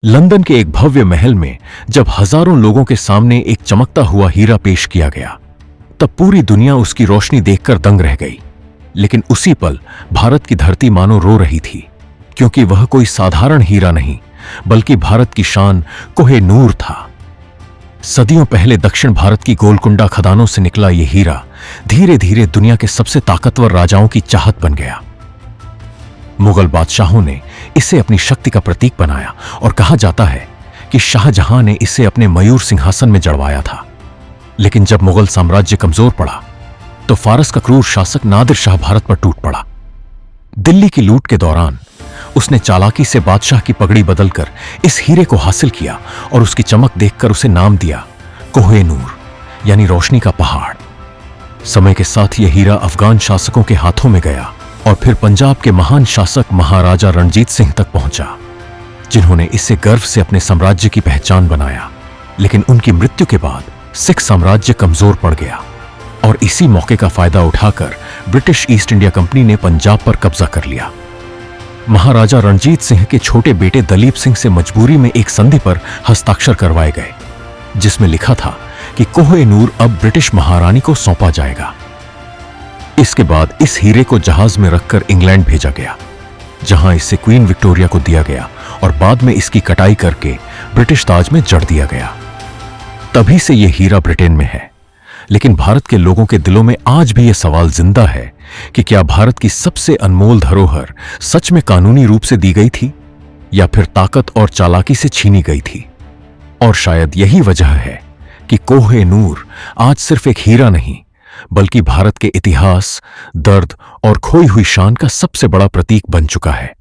London के एक भव्य महल में जब हजारों लोगों के सामने एक चमकता हुआ हीरा पेश किया गया, तब पूरी दुनिया उसकी रोशनी देखकर दंग रह गई। लेकिन उसी पल भारत की धरती मानो रो रही थी, क्योंकि वह कोई साधारण हीरा नहीं, बल्कि भारत की शान कोह-ए-नूर था। सदियों पहले दक्षिण भारत की गोलकुंडा खदानों से निकला यह हीरा धीरे धीरे दुनिया के सबसे ताकतवर राजाओं की चाहत बन गया। मुगल बादशाहों ने इसे अपनी शक्ति का प्रतीक बनाया और कहा जाता है कि शाहजहां ने इसे अपने मयूर सिंहासन में जड़वाया था। लेकिन जब मुगल साम्राज्य कमजोर पड़ा, तो फारस का क्रूर शासक नादिर शाह भारत पर टूट पड़ा। दिल्ली की लूट के दौरान उसने चालाकी से बादशाह की पगड़ी बदलकर इस हीरे को हासिल किया और उसकी चमक देखकर उसे नाम दिया कोह-ए-नूर, यानी रोशनी का पहाड़। समय के साथ यह हीरा अफगान शासकों के हाथों में गया और फिर पंजाब के महान शासक महाराजा रणजीत सिंह तक पहुंचा, जिन्होंने इसे गर्व से अपने साम्राज्य की पहचान बनाया। लेकिन उनकी मृत्यु के बाद सिख साम्राज्य कमजोर पड़ गया और इसी मौके का फायदा उठाकर ब्रिटिश ईस्ट इंडिया कंपनी ने पंजाब पर कब्जा कर लिया। महाराजा रणजीत सिंह के छोटे बेटे दलीप सिंह से मजबूरी में एक संधि पर हस्ताक्षर करवाए गए, जिसमें लिखा था कि कोह-ए-नूर अब ब्रिटिश महारानी को सौंपा जाएगा। इसके बाद इस हीरे को जहाज में रखकर इंग्लैंड भेजा गया, जहां इसे क्वीन विक्टोरिया को दिया गया और बाद में इसकी कटाई करके ब्रिटिश ताज में जड़ दिया गया। तभी से यह हीरा ब्रिटेन में है। लेकिन भारत के लोगों के दिलों में आज भी यह सवाल जिंदा है कि क्या भारत की सबसे अनमोल धरोहर सच में कानूनी रूप से दी गई थी या फिर ताकत और चालाकी से छीनी गई थी। और शायद यही वजह है कि कोह-ए-नूर आज सिर्फ एक हीरा नहीं, बल्कि भारत के इतिहास, दर्द और खोई हुई शान का सबसे बड़ा प्रतीक बन चुका है।